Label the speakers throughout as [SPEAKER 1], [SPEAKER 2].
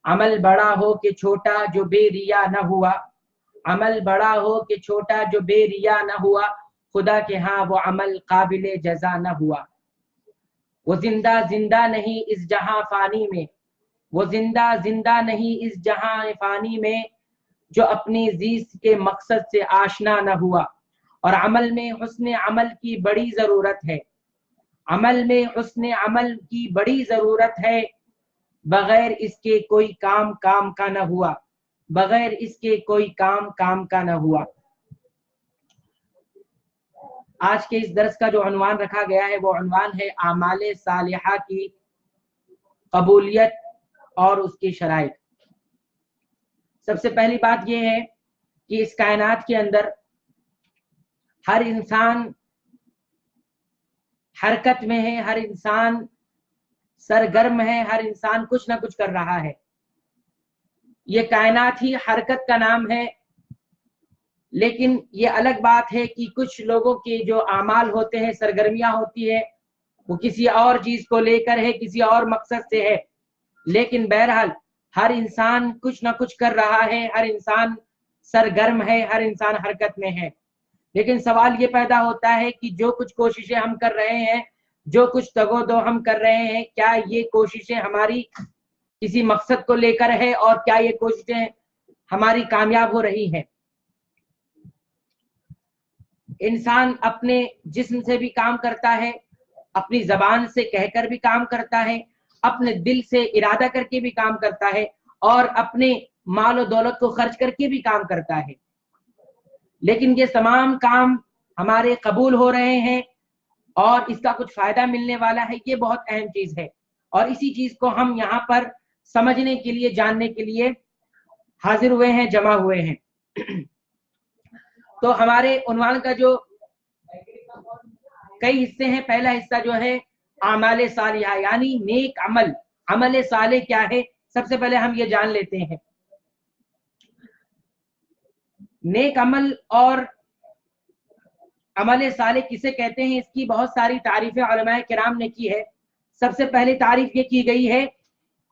[SPEAKER 1] अमल बड़ा हो कि छोटा जो बेरिया न हुआ, अमल बड़ा हो कि छोटा जो बेरिया न हुआ, खुदा के हाँ वो अमल काबिले जजा न हुआ। वो जिंदा जिंदा नहीं इस जहां फानी में, वो जिंदा जिंदा नहीं इस जहां फानी में, जो अपनी जीत के मकसद से आशना न हुआ। और अमल में हुस्न अमल की बड़ी जरूरत है, अमल में हुस्न अमल की बड़ी जरूरत है, बगैर इसके कोई काम काम का न हुआ, बगैर इसके कोई काम काम का न हुआ। आज के इस दर्स का जो अनवान रखा गया है वो अनवान है आमाले सालिहा की कबूलियत और उसकी शराइत। सबसे पहली बात यह है कि इस कायनात के अंदर हर इंसान हरकत में है, हर इंसान सरगर्म है, हर इंसान कुछ ना कुछ कर रहा है। ये कायनात ही हरकत का नाम है, लेकिन ये अलग बात है कि कुछ लोगों के जो आमाल होते हैं, सरगर्मियां होती है, वो किसी और चीज को लेकर है, किसी और मकसद से है। लेकिन बहरहाल हर इंसान कुछ ना कुछ कर रहा है, हर इंसान सरगर्म है, हर इंसान हरकत में है। लेकिन सवाल ये पैदा होता है कि जो कुछ कोशिशें हम कर रहे हैं, जो कुछ तगोदो हम कर रहे हैं, क्या ये कोशिशें हमारी किसी मकसद को लेकर है और क्या ये कोशिशें हमारी कामयाब हो रही हैं? इंसान अपने जिस्म से भी काम करता है, अपनी जबान से कहकर भी काम करता है, अपने दिल से इरादा करके भी काम करता है और अपने माल और दौलत को खर्च करके भी काम करता है। लेकिन ये तमाम काम हमारे कबूल हो रहे हैं और इसका कुछ फायदा मिलने वाला है, ये बहुत अहम चीज है। और इसी चीज को हम यहाँ पर समझने के लिए, जानने के लिए हाजिर हुए हैं, जमा हुए हैं। तो हमारे उन्वान का जो कई हिस्से हैं, पहला हिस्सा जो है आमाले सालिहा यानी नेक अमल। अमल साले क्या है, सबसे पहले हम ये जान लेते हैं। नेक अमल और अमल साले किसे कहते हैं, इसकी बहुत सारी तारीफें उलमाए किराम ने की है। सबसे पहले तारीफ ये की गई है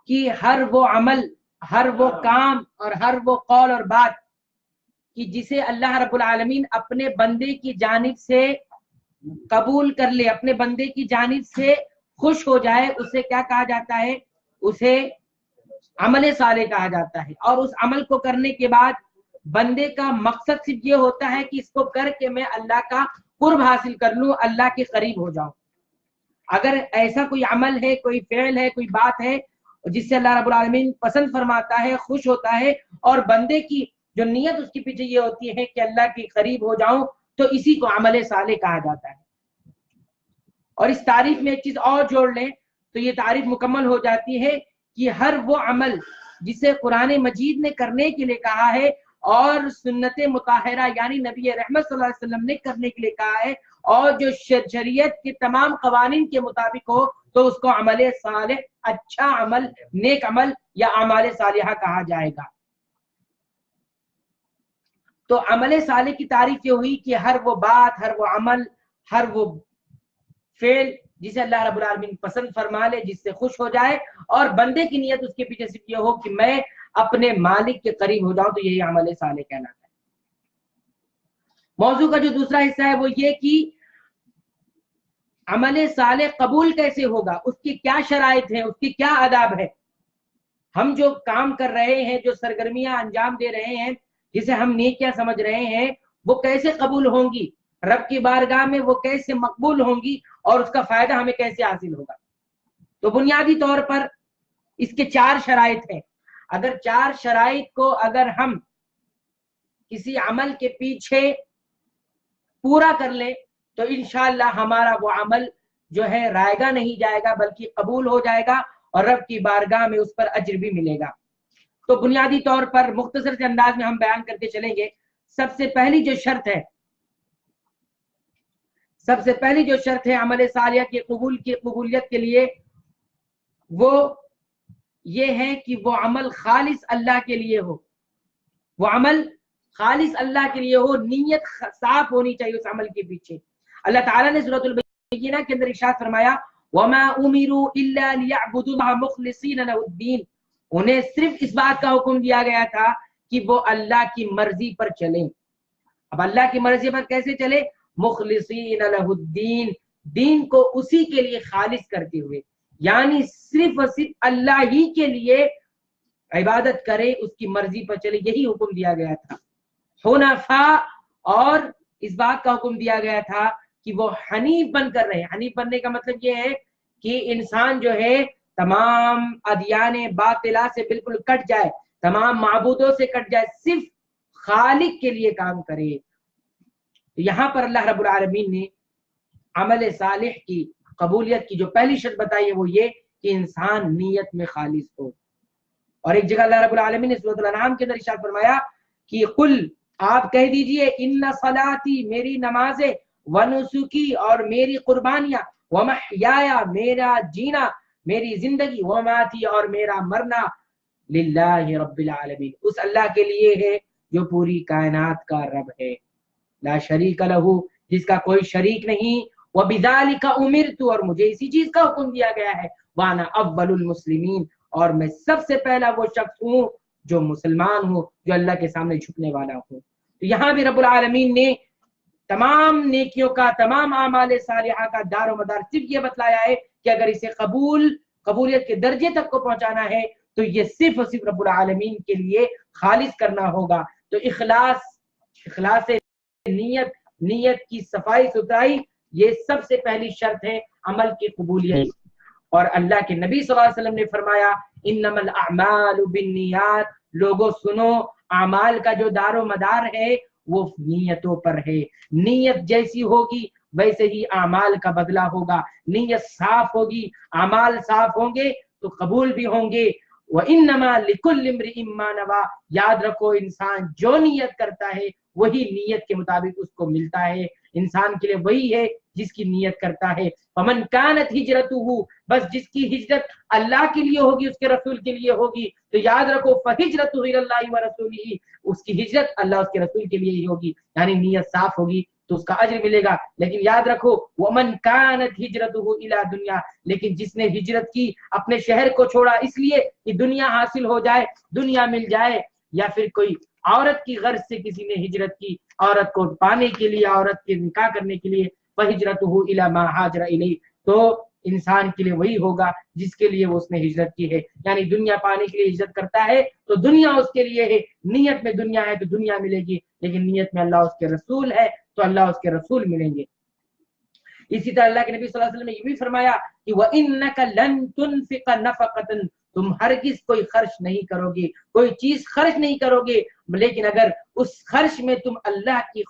[SPEAKER 1] कि हर वो अमल, हर वो काम और हर वो कौल और बात कि जिसे अल्लाह रब्बुल आलमीन अपने बंदे की जानिब से कबूल कर ले, अपने बंदे की जानिब से खुश हो जाए, उसे क्या कहा जाता है? उसे अमल साले कहा जाता है। और उस अमल को करने के बाद बंदे का मकसद सिर्फ ये होता है कि इसको करके मैं अल्लाह का कुर्ब हासिल कर लूं, अल्लाह के करीब हो जाऊं। अगर ऐसा कोई अमल है, कोई फेल है, कोई बात है जिससे अल्लाह रब्बुल आलमीन पसंद फरमाता है, खुश होता है और बंदे की जो नीयत उसके पीछे ये होती है कि अल्लाह के करीब हो जाऊं, तो इसी को अमल साले कहा जाता है। और इस तारीफ में एक चीज और जोड़ लें तो ये तारीफ मुकम्मल हो जाती है कि हर वो अमल जिसे कुरान मजीद ने करने के लिए कहा है और सुन्नत मुताहरा यानी नबी रहमत सल्लल्लाहु अलैहि वसल्लम ने करने के लिए कहा है और जो शरीयत के तमाम कवानीन के मुताबिक हो, तो उसको अमल साले, अच्छा अमल, नेक अमल या अमल सालिहा कहा जाएगा। तो अमल साले की तारीफ ये हुई कि हर वो बात, हर वो अमल, हर वो फेल जिसे अल्लाह रब्बुल आलमीन पसंद फरमा ले, जिससे खुश हो जाए और बंदे की नीयत उसके पीछे सिर्फ ये हो कि मैं अपने मालिक के करीब हो जाऊं, तो यही अमल साले कहलाता है। मौजू का जो दूसरा हिस्सा है वो ये कि अमल साले कबूल कैसे होगा, उसकी क्या शराइत है, उसकी क्या आदाब है। हम जो काम कर रहे हैं, जो सरगर्मियां अंजाम दे रहे हैं, जिसे हम नेकियां समझ रहे हैं, वो कैसे कबूल होंगी रब की बारगाह में, वो कैसे मकबूल होंगी और उसका फायदा हमें कैसे हासिल होगा। तो बुनियादी तौर पर इसके 4 शराइत हैं। अगर 4 शराइत को अगर हम किसी अमल के पीछे पूरा कर ले तो इंशाअल्लाह हमारा वो अमल जो है रायगा नहीं जाएगा बल्कि कबूल हो जाएगा और रब की बारगाह में उस पर अज्र भी मिलेगा। तो बुनियादी तौर पर मुख्तसर से अंदाज में हम बयान करके चलेंगे। सबसे पहली जो शर्त है अमल सालिया की कबूलियत के लिए, वो ये है कि वो अमल खालिस अल्लाह के लिए हो, वो अमल खालिस अल्लाह के लिए हो, नीयत साफ होनी चाहिए उस अमल के पीछे। अल्लाह ताला ने सूरतुल बय्यिना के अंदर इरशाद फरमाया, वमा उमिरू इल्ला लियअबुदुल्लाह मुखलिसीन लहुद्दीन انہیں صرف اس بات کا حکم دیا گیا تھا کہ وہ اللہ کی مرضی پر چلیں. اب اللہ کی مرضی پر کیسے چلے؟ مخلصین لہ الدین، دین کو اسی کے لیے خالص کرتے ہوئے، یعنی صرف اور صرف اللہ ہی کے لیے عبادت کرے، اس کی مرضی پر چلے، یہی حکم دیا گیا تھا. حنفاء، اور اس بات کا حکم دیا گیا تھا کہ وہ حنیف بن کر رہے. حنیف بننے کا مطلب یہ ہے کہ انسان جو ہے تمام ادیان باطلہ سے بالکل کٹ جائے، تمام معبودوں سے کٹ جائے، صرف خالق کے لیے کام کرے. یہاں پر اللہ رب العالمین نے عمل صالح کی قبولیت کی جو پہلی شرط بتائی ہے وہ یہ کہ انسان نیت میں خالص ہو. اور ایک جگہ اللہ رب العالمین نے سورۃ الانعام کے اندر ارشاد فرمایا کہ قل، آپ کہہ دیجئے، ان صلاتی، میری نمازیں، ونسکی، اور میری قربانیاں، ومحیایا، میرا جینا، میری زندگی، وماتی، اور میرا مرنا، للہ رب العالمین، اس اللہ کے لیے ہے جو پوری کائنات کا رب ہے، لا شریک لہ، جس کا کوئی شریک نہیں، وبذالک امرت، اور مجھے اسی چیز کا حکم دیا گیا ہے، وانا اول المسلمین، اور میں سب سے پہلا وہ شخص ہوں جو مسلمان ہوں، جو اللہ کے سامنے جھکنے والا ہوں. تو یہاں بھی رب العالمین نے تمام نیکیوں کا، تمام اعمال صالحہ کا دار و مدار صرف یہ بتلایا ہے کہ اگر اسے قبولیت کے درجے تک کو پہنچانا ہے تو یہ صرف اور صرف رب العالمین کے لیے خالص کرنا ہوگا. تو اخلاص نیت کی صفائی ستھرائی، یہ سب سے پہلی شرط ہے عمل کی قبولیت. اور اللہ کے نبی صلی اللہ علیہ وسلم نے فرمایا انما الاعمال بالنیات، لوگوں سنو، اعمال کا جو دار و مدار ہے وہ نیتوں پر ہے. نیت جیسی ہوگی ویسے ہی اعمال کا بدلہ ہوگا. نیت صاف ہوگی، اعمال صاف ہوں گے تو قبول بھی ہوں گے. وَإِنَّمَا لِكُلِّ امْرِئٍ مَّا نَوَىٰ، یاد رکھو انسان جو نیت کرتا ہے وہی نیت کے مطابق اس کو ملتا ہے. انسان کے لیے وہی ہے جس کی نیت کرتا ہے. فَمَنْ كَانَتْ هِجْرَتُهُ، بس جس کی ہجرت اللہ کے لیے ہوگی، اس کے رسول کے لیے ہوگی، تو یاد رکھو فَهِجْرَتُهُ إِلَى اللَّهِ وَرَسُولِهِ، اس کی ہجرت اللہ اس کے رسول کے لیے ہی ہوگی، یعنی نیت صاف ہوگی تو اس کا اجر ملے گا. لیکن یاد رکھو وَمَنْ كَانَتْ هِجْرَتُهُ إِلَى دُنْيَا، لیکن جس نے ہجرت کی اپنے شہر کو چھوڑا اس لیے کہ دنیا حاصل ہو جائے، دنیا مل جائے، یا پھر کوئی عورت کی غرض سے کسی نے ہجرت کی عورت کو پانے کے لیے، عورت کے نکاح کرنے کے لیے، فَهِجْرَتُهُ إِلَى مَا هَاجَرَ إِلَيْهِ، تو انسان کے لیے وہی ہوگا جس کے لیے وہ اس نے ہجرت کی ہے. یعنی دنیا پانے کے لیے ہجرت کرتا ہے تو دنیا اس کے لیے ہے، نیت میں دنیا ہے تو دنیا ملے گی، لیکن نیت میں اللہ اس کے رسول ہے تو اللہ اس کے رسول ملیں گے. اسی طرح اللہ کے نبی صلی اللہ علیہ وسلم نے یہ بھی فرمایا کہ وَإِنَّكَ لَن تُنْفِقَ نَفَقَةً، تم ہرگز کوئی خرچ نہیں کرو گے، کوئی چیز خرچ نہیں کرو گے، لیکن اگر اس خرچ میں تم اللہ کی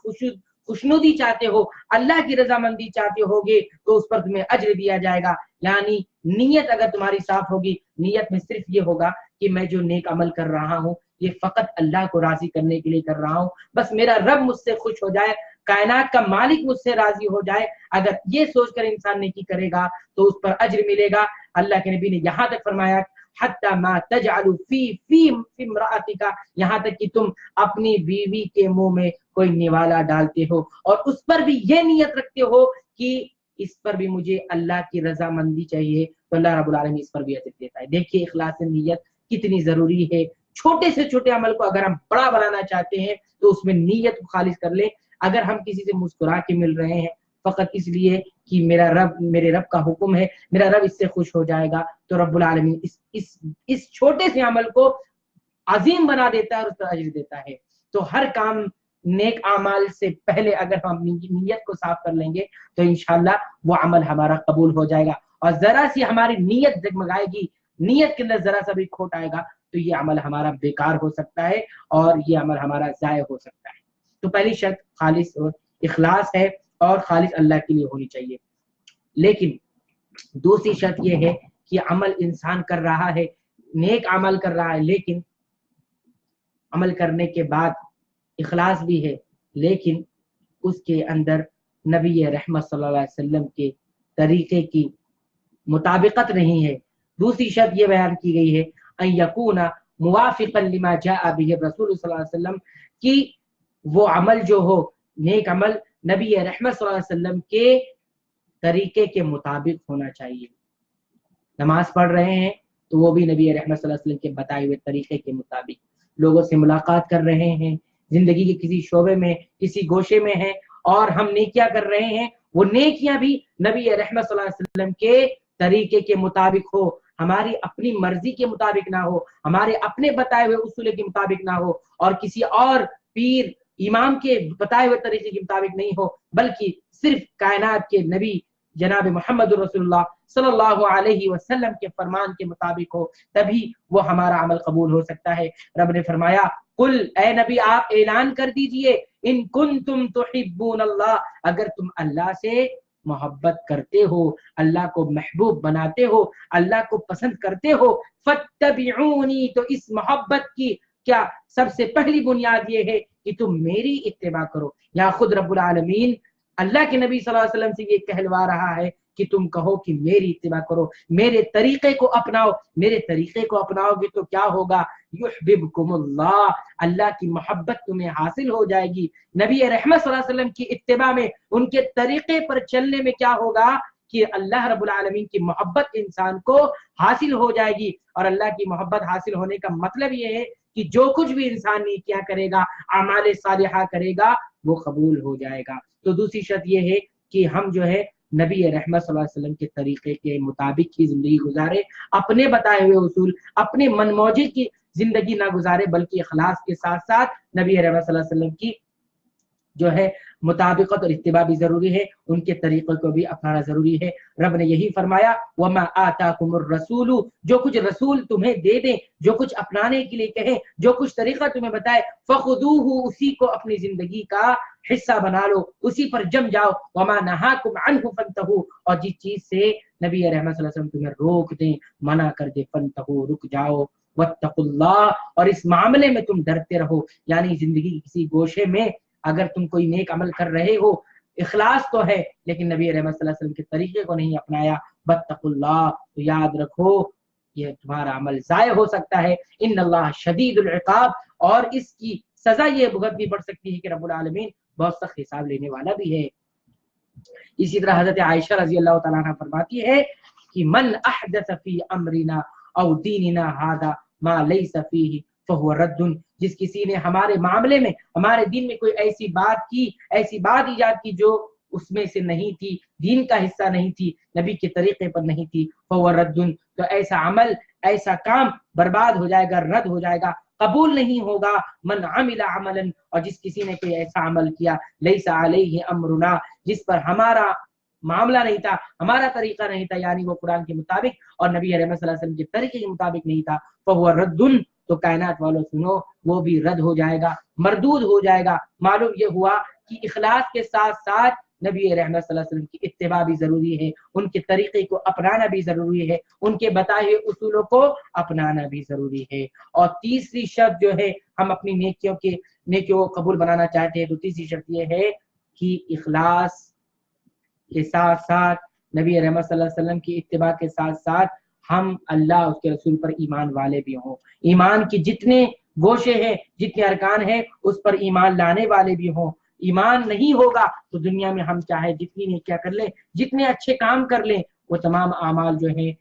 [SPEAKER 1] خوشنودی چاہتے ہو، اللہ کی رضامندی چاہتے ہوگے تو اس پر تمہیں اجر دیا جائے گا. یعنی نیت اگر تمہاری صاف ہوگی، نیت میں صرف یہ ہوگا کہ میں جو نیک عمل کر رہا ہوں یہ فقط اللہ کو راضی کرنے کے لیے کر رہا ہوں، بس میرا رب مجھ سے خوش ہو جائے، کائنات کا مالک مجھ سے راضی ہو جائے. اگر یہ سوچ کر انسان نیکی کرے گا تو اس پر اجر ملے گا. اللہ کے نبی نے یہاں تک فرمایا حتی ما تجعل فی امرأتک، یہاں تک کہ تم اپنی بیوی کے منہ میں کوئی نوالا ڈالتے ہو اور اس پر بھی یہ نیت رکھتے ہو کہ اس پر بھی مجھے اللہ کی رضامندی چاہیے، تو اللہ رب العالمین اس پر بھی اجر دیتا ہے. دیکھیے اخلاص نیت کتنی ضروری ہے. چھوٹے سے چھوٹے عمل کو اگر ہم بڑا بنانا چاہتے ہیں تو اس میں نیت کو خالص کر لیں. اگر ہم کسی سے مسکرا کے مل رہے ہیں فقط اس لیے کہ میرے رب کا حکم ہے، میرا رب اس سے خوش ہو جائے گا، تو رب العالمین اس چھوٹے سے عمل کو عظیم بنا دیتا ہے اور اس پر اجر دیتا ہے. تو ہر کام نیک اعمال سے پہلے اگر ہم نیت کو صاف کر لیں گے تو انشاءاللہ وہ عمل ہمارا قبول ہو جائے گا. اور ذرا سی ہماری نیت جگمگائے گی، نیت کے اندر ذرا سا بھی کھوٹ آئے گا تو یہ عمل ہمارا بیکار ہو سکتا ہے اور یہ عمل ہمارا ضائع ہو سکتا ہے. تو پہلی شرط خالص اخلاص ہے اور خالص اللہ کے لیے ہونی چاہیے. لیکن دوسری شرط یہ ہے کہ عمل انسان کر رہا ہے، نیک عمل کر رہا ہے، لیکن عمل کرنے کے بعد اخلاص بھی ہے لیکن اس کے اندر نبی رحمت صلی اللہ علیہ وسلم کے طریقے کی مطابقت نہیں ہے. دوسری شرط یہ بیان کی گئی ہے ان یکون موافقا لما جاء به الرسول صلی اللہ علیہ وسلم، کہ وہ عمل جو ہو، نیک عمل نبی رحمت صلی اللہ علیہ وسلم کے طریقے کے مطابق ہونا چاہیے. نماز پڑھ رہے ہیں तो वो भी नबी रहमत सल्लल्लाहु अलैहि वसल्लम के बताए हुए तरीके के मुताबिक लोगों से मुलाकात कर रहे हैं, जिंदगी के किसी शोबे में किसी गोशे में है और हम नेकियां कर रहे हैं, वो नेकियां भी नबी रहमत सल्लल्लाहु अलैहि वसल्लम के तरीके के मुताबिक हो, हमारी अपनी मर्जी के मुताबिक ना हो, हमारे अपने बताए हुए उसूल के मुताबिक ना हो और किसी और पीर इमाम के बताए हुए तरीके के मुताबिक नहीं हो, बल्कि सिर्फ कायनात के नबी जनाब मोहम्मद रसूलुल्लाह सल्लल्लाहु अलैहि वसल्लम के फरमान के मुताबिक हो, तभी वो हमारा अमल कबूल हो सकता है। रब ने फरमाया, कुल ए नबी आप ऐलान कर दीजिए, इन कुंतुम तुहिब्बून अल्लाह, अगर तुम अल्लाह से मोहब्बत करते हो, अल्लाह को महबूब बनाते हो, अल्लाह को पसंद करते हो, फत्तबिऊनी, तो इस मोहब्बत की क्या सबसे पहली बुनियाद ये है कि तुम मेरी इत्तिबा करो। यहाँ खुद रब्बुल आलमीन अल्लाह के नबी सल्लल्लाहु अलैहि वसल्लम से ये कहलवा रहा है कि तुम कहो कि मेरी इत्तिबा करो, मेरे तरीके को अपनाओ। मेरे तरीके को अपनाओगे तो क्या होगा, युहब्बुकुमुल्लाह, अल्लाह की मोहब्बत तुम्हें हासिल हो जाएगी। नबी रहमत सल्लल्लाहु अलैहि वसल्लम की इत्तिबा में, उनके तरीके पर चलने में क्या होगा कि अल्लाह रब्बुल आलमीन की मोहब्बत इंसान को हासिल हो जाएगी। और अल्लाह की मोहब्बत हासिल होने का मतलब ये है कि जो कुछ भी इंसान नेकियां करेगा, अमाले सालिहा करेगा, वो कबूल हो जाएगा। तो दूसरी शर्त ये है कि हम जो है नबी रहमत सल्लल्लाहु अलैहि वसल्लम के तरीके के मुताबिक ही जिंदगी गुजारे, अपने बताए हुए उसूल, अपने मनमौजी की जिंदगी ना गुजारे, बल्कि इखलास के साथ साथ नबी रहमत सल्लल्लाहु अलैहि वसल्लम की जो है मुताबिकत और इत्तिबा भी जरूरी है, उनके तरीकों को भी अपनाना जरूरी है। रब ने यही फरमाया, वमा आताकुमुर रसूलु, जो कुछ रसूल तुम्हें दे दें, जो कुछ अपनाने के लिए कहें, जो कुछ तरीका तुम्हें बताए, फखुदूहु, उसी को अपनी जिंदगी का हिस्सा बना लो, उसी पर जम जाओ। वमा नहाकुम अन्हु फंतहु, और जिस चीज से नबी रहमत सल्लल्लाहु अलैहि वसल्लम तुम्हें रोक दें, मना कर दे, फंतहु, रुक जाओ। वत्तकुल्लाह, और इस मामले में तुम डरते रहो, यानी जिंदगी की किसी गोशे में अगर तुम कोई नेक अमल कर रहे हो, इखलास तो है लेकिन नबी रहमत सल्लल्लाहु अलैहि वसल्लम के तरीके को नहीं अपनाया, वत्तकुल्लाह, तो याद रखो ये तुम्हारा अमल जाया हो सकता है। इन्नल्लाह शदीदुल इकाब, और इसकी सजा ये भुगतनी पड़ सकती है कि रब्बुल आलमीन बहुत सख्त हिसाब लेने वाला भी है। इसी तरह हजरत आयशा रजी अल्लाह तआला अन्हा फरमाती है कि मन अहदथ फी अमरिना औ दीनिना हादा मा लैसा फीही फहुव रद्दुन, जिस किसी ने हमारे मामले में, हमारे दीन में कोई ऐसी बात की, ऐसी बात इजाद की जो उसमें से नहीं थी, दीन का हिस्सा नहीं थी, नबी के तरीके पर नहीं थी, फहुव रद्दुन, तो ऐसा अमल, ऐसा काम बर्बाद हो जाएगा, रद्द हो जाएगा, कबूल नहीं होगा। मन अमिला अमलन, और जिस किसी ने कोई ऐसा अमल किया, लैसा अलैहि अमरुना, जिस पर हमारा मामला नहीं था, हमारा तरीका नहीं था, यानी वो कुरान के मुताबिक और नबी रहमत सल्लल्लाहु अलैहि वसल्लम के तरीके के मुताबिक नहीं था, फहुव रद्दुन, तो कायनात वालों सुनो, वो भी रद्द हो जाएगा, मरदूद हो जाएगा। मालूम ये हुआ कि इखलास के साथ साथ नबी रहमत सल्लल्लाहु अलैहि वसल्लम की इत्तिबा भी जरूरी है, उनके तरीके को अपनाना भी जरूरी है, उनके बताए हुए उसूलों को अपनाना भी जरूरी है। और तीसरी शर्त जो है, हम अपनी नेकियों को कबूल बनाना चाहते हैं, तो तीसरी शर्त ये है कि इखलास के साथ साथ नबी रहमत सल्लल्लाहु अलैहि वसल्लम की इत्तिबा के साथ साथ हम अल्लाह उसके रसूल पर ईमान वाले भी हों, ईमान की जितने गोशे हैं, जितने अरकान हैं, उस पर ईमान लाने वाले भी हों। ईमान नहीं होगा तो दुनिया में हम चाहे जितनी नेकियां कर लें, जितने अच्छे काम कर लें, वो तमाम आमाल जो हैं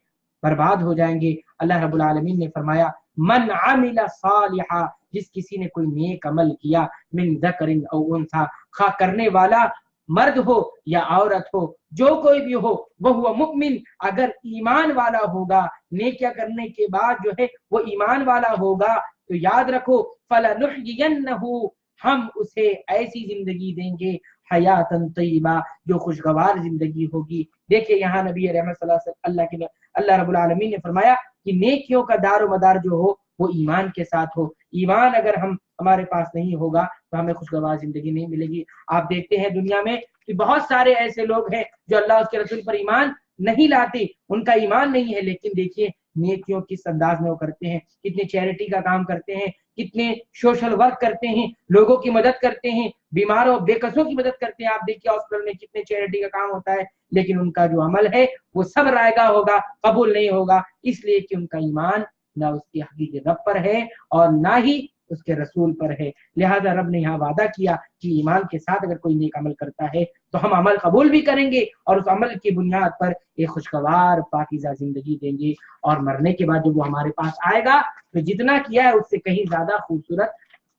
[SPEAKER 1] बर्बाद हो जाएंगे। अल्लाह रब्बुल आलमीन ने फरमाया, मन आमिला सालिहा, जिस किसी ने कोई नेक अमल किया, मिन ज़करिन औ उन्सा, खा करने वाला मर्द हो या औरत हो, जो कोई भी हो, वह हुआ मुमिन, अगर ईमान वाला होगा, नेकिया करने के बाद जो है वो ईमान वाला होगा, तो याद रखो, फलनुहयियन्नहु, हम उसे ऐसी जिंदगी देंगे, हयातन तय्यबा, जो खुशगवार जिंदगी होगी। देखिए यहाँ नबी रहमत सल्लल्लाहु अलैहि वसल्लम अल्लाह रब्बुल आलमीन ने फरमाया कि नेकियों का दारो मदार जो हो वो ईमान के साथ हो। ईमान अगर हमारे पास नहीं होगा तो हमें खुशगवार जिंदगी नहीं मिलेगी। आप देखते हैं दुनिया में कि बहुत सारे ऐसे लोग हैं जो अल्लाह उसके रसूल पर ईमान नहीं लाते, उनका ईमान नहीं है, लेकिन देखिए नेकियों किस अंदाज में वो करते हैं, कितने चैरिटी का काम करते हैं, कितने सोशल वर्क करते हैं, लोगों की मदद करते हैं, बीमारों बेकसों की मदद करते हैं। आप देखिए हॉस्पिटल में कितने चैरिटी का काम होता है, लेकिन उनका जो अमल है वो सब रायगा होगा, कबूल नहीं होगा, इसलिए कि उनका ईमान ना उसकी हकीकी रब पर है और ना ही اس کے رسول پر ہے. لہذا رب نے یہاں وعدہ کیا کہ ایمان کے ساتھ اگر کوئی نیک عمل کرتا ہے تو ہم عمل قبول بھی کریں گے اور اس عمل کی بنیاد پر ایک خوشگوار پاکیزہ زندگی دیں گے, اور مرنے کے بعد جب وہ ہمارے پاس آئے گا تو جتنا کیا ہے اس سے کہیں زیادہ خوبصورت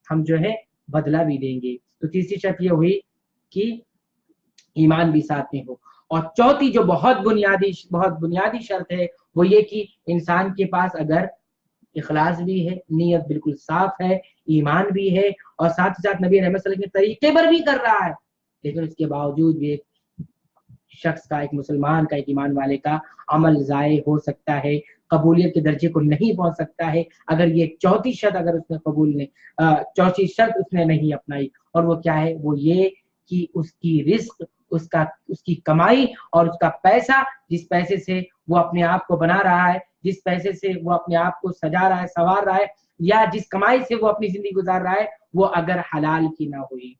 [SPEAKER 1] ہم جو ہے بدلہ بھی دیں گے. تو تیسری شرط یہ ہوئی کہ ایمان بھی ساتھ میں ہو. اور چوتھی جو بہت بنیادی شرط ہے وہ یہ کہ انسان کے پاس اگر اخلاص بھی ہے, نیت بالکل صاف ہے, ایمان بھی ہے, اور ساتھ ہی ساتھ نبی رحمت صلی اللہ علیہ وسلم کے طریقے پر بھی کر رہا ہے, لیکن اس کے باوجود بھی ایک شخص کا, ایک مسلمان کا, ایک ایمان والے کا عمل ضائع ہو سکتا ہے, قبولیت کے درجے کو نہیں پہنچ سکتا ہے اگر یہ چوتھی شرط اگر اس نے چوتھی شرط اس نے نہیں اپنائی. اور وہ کیا ہے؟ وہ یہ کہ اس کی رزق, اس کی کمائی اور اس کا پیسہ, جس پیسے سے وہ اپنے آپ کو بنا رہا ہے, جس پیسے سے وہ اپنے آپ کو سجا رہا ہے, سنوار رہا ہے, یا جس کمائی سے وہ اپنی زندگی گزار رہا ہے, وہ اگر حلال کی نہ ہوئی.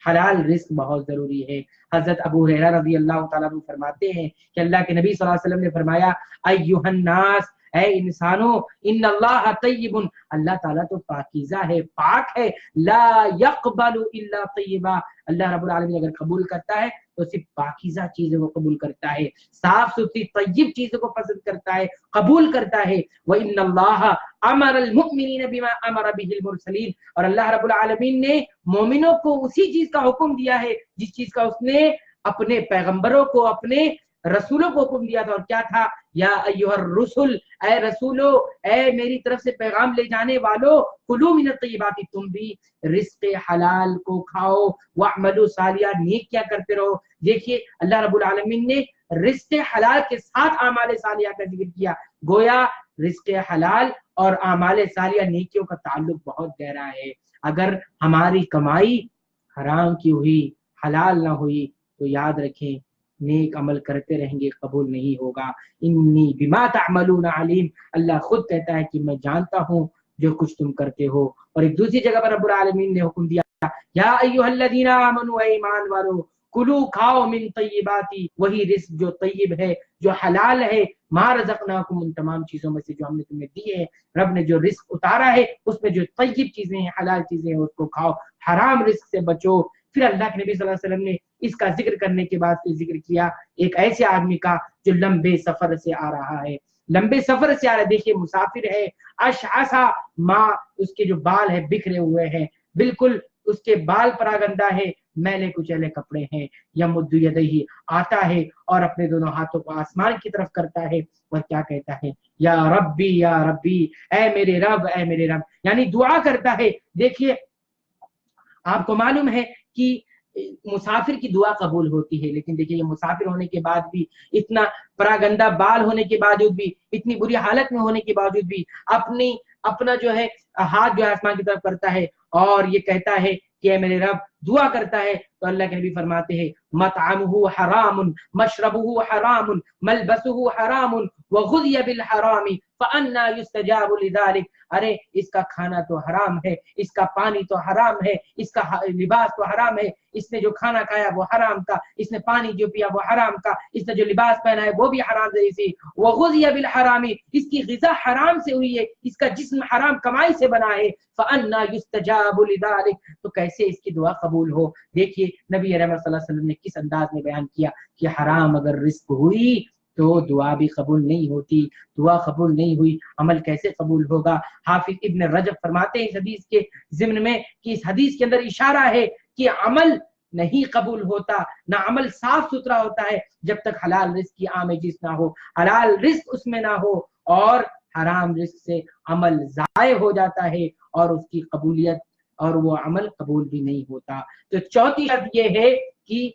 [SPEAKER 1] حلال رزق بہت ضروری ہے. حضرت ابو ہریرہ رضی اللہ تعالیٰ عنہ فرماتے ہیں کہ اللہ کے نبی صلی اللہ علیہ وسلم نے فرمایا, ایھا الناس, اے انسانوں, ان اللہ طیب, اللہ تعالیٰ تو پاکیزہ ہے, پاک ہے, لا یقبل الا طیبا, اللہ رب العالمین اگر قبول کرتا ہے تو صرف پاکیزہ چیزوں کو قبول کرتا ہے, صاف ستھری طیب چیزوں کو پسند کرتا ہے, قبول کرتا ہے. وَإِنَّ اللَّهَ أَمَرَ الْمُؤْمِنِينَ بِمَا أَمَرَ بِهِ الْمُرْسَلِينَ, اور اللہ رب العالمین نے مومنوں کو اسی چیز کا حکم دیا ہے جس چیز کا اس نے اپنے پیغمبروں کو, اپنے رسولوں کو حکم دیا تھا. اور کیا تھا؟ یا ایھا الرسل, اے رسولو, اے میری طرف سے پیغام لے جانے والو, کلوا من الطیبات, تم بھی رزق حلال کو کھاؤ, واعملوا صالحا, نیک کیا کرتے رہو. دیکھیے اللہ رب العالمین نے رزق حلال کے ساتھ اعمال صالحہ کا ذکر کیا, گویا رزق حلال اور اعمال صالحہ نیکیوں کا تعلق بہت گہرا ہے. اگر ہماری کمائی حرام کی ہوئی, حلال نہ ہوئی, تو یاد رکھیں نیک عمل کرتے رہیں گے, قبول نہیں ہوگا. انی بما تعملون علیم, اللہ خود کہتا ہے کہ میں جانتا ہوں جو کچھ تم کرتے ہو. اور ایک دوسری جگہ پر رب العالمین نے حکم دیا, یا ایھا الذین آمنوا, اے ایمان والو, کلو کھاؤ من طیباتی, وہی رزق جو طیب ہے, جو حلال ہے, ما رزقناکم, ان تمام چیزوں میں سے جو ہم نے تمہیں دی ہے. رب نے جو رزق اتارا ہے اس میں جو طیب چیزیں ہیں, حلال چیزیں ہیں, اس کو کھاؤ, حرام رزق سے بچو. پھر اللہ کے نبی صلی اللہ علیہ وسلم نے اس کا ذکر کرنے کے بعد ذکر کیا ایک ایسے آدمی کا جو لمبے سفر سے آ رہا ہے, لمبے سفر سے آ رہا ہے. دیکھیے مسافر ہے, اشعثا ماں, اس کے جو بال ہے بکھرے ہوئے ہیں, بالکل اس کے بال پراگندہ ہے, میلے کچیلے کپڑے ہیں. یمد یدیہ, آتا ہے اور اپنے دونوں ہاتھوں کو آسمان کی طرف کرتا ہے, اور کیا کہتا ہے؟ یا ربی, اے میرے رب, اے میرے رب, یعنی دعا کرتا ہے. دیکھیے آپ کو معلوم ہے کہ مسافر کی دعا قبول ہوتی ہے, لیکن دیکھیے یہ مسافر ہونے کے بعد بھی, اتنا پراگندہ بال ہونے کے باوجود بھی, اتنی بری حالت میں ہونے کے باوجود بھی اپنا جو ہے ہاتھ جو ہے آسمان کی طرف کرتا ہے اور یہ کہتا ہے کہ اے میرے رب, دعا کرتا ہے. تو اللہ کے نبی فرماتے ہیں, مطعمہ حرام, مشربہ حرام, ملبسہ حرام, وغذی بالحرام, فأنا یستجاب لذلک, ارے اس کا کھانا تو حرام ہے, اس کا پانی تو حرام ہے, اس کا لباس تو حرام ہے, اس نے جو کھانا کھایا وہ حرام کا, اس نے پانی جو پیا وہ حرام کا, اس نے جو لباس پہنا ہے وہ بھی حرام سے, وغذی بالحرام, اس کی غذا حرام سے ہوئی ہے, اس کا جسم حرام کمائی سے بنا ہے. فأنا یستجاب لذلک, تو کیسے اس کی دعا قبول ہو؟ دیکھیے نبی رحمت صلی اللہ علیہ وسلم نے کس انداز میں بیان کیا کہ حرام اگر رزق ہوئی تو دعا بھی قبول نہیں ہوتی, دعا قبول نہیں ہوئی عمل کیسے قبول ہوگا؟ حافظ ابن رجب فرماتے ہیں اس حدیث کے ضمن میں کہ اس حدیث کے اندر اشارہ ہے کہ عمل نہیں قبول ہوتا, نہ عمل صاف ستھرا ہوتا ہے جب تک حلال رزق کی آمیزش نہ ہو, حلال رزق اس میں نہ ہو, اور حرام رزق سے عمل ضائع ہو جاتا ہے اور اس کی قبولیت اور وہ عمل قبول بھی نہیں ہوتا. تو چوتھی شرط یہ ہے کہ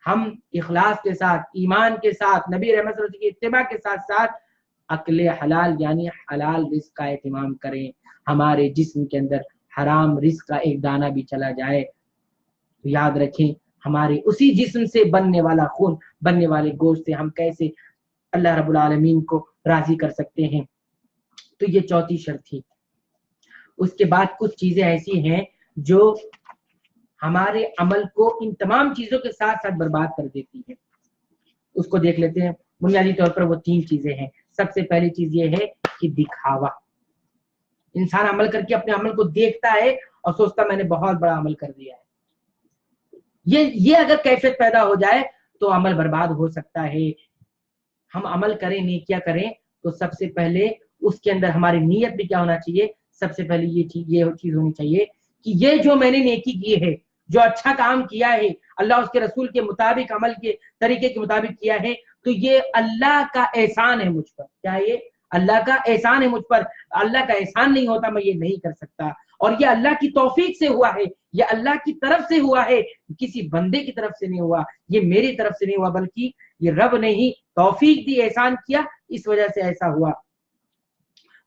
[SPEAKER 1] ہم اخلاص کے ساتھ, ایمان کے ساتھ, نبی رحمت صلی اللہ علیہ وسلم کی اتباع کے ساتھ ساتھ اکل حلال یعنی حلال رزق کا اہتمام کریں. ہمارے جسم کے اندر حرام رزق کا ایک دانہ بھی چلا جائے تو یاد رکھیں ہمارے اسی جسم سے بننے والا خون, بننے والے گوشت سے ہم کیسے اللہ رب العالمین کو راضی کر سکتے ہیں. تو یہ چوتھی شرط تھی. اس کے بعد کچھ چیزیں ایسی ہیں جو ہمارے عمل کو ان تمام چیزوں کے ساتھ ساتھ برباد کر دیتی ہے. اس کو دیکھ لیتے ہیں. بنیادی طور پر وہ 3 چیزیں ہیں. سب سے پہلی چیز یہ ہے کہ دکھاوا. इंसान अमल करके अपने अमल को देखता है और सोचता मैंने बहुत बड़ा अमल कर दिया है। ये अगर कैफियत पैदा हो जाए तो अमल बर्बाद हो सकता है। हम अमल करें, नेकियां करें, तो सबसे पहले उसके अंदर हमारी नीयत भी क्या होना चाहिए, सबसे पहले ये चीज होनी चाहिए कि ये जो मैंने नेकी की है, जो अच्छा काम किया है, अल्लाह उसके रसूल के मुताबिक, अमल के तरीके के मुताबिक किया है, तो ये अल्लाह का एहसान है मुझ पर। क्या ये अल्लाह का एहसान है मुझ पर? अल्लाह का एहसान नहीं होता मैं ये नहीं कर सकता, और ये अल्लाह की तौफीक से हुआ है, ये अल्लाह की तरफ से हुआ है, किसी बंदे की तरफ से नहीं हुआ, ये मेरी तरफ से नहीं हुआ, बल्कि ये रब ने ही तौफीक दी, एहसान किया, इस वजह से ऐसा हुआ।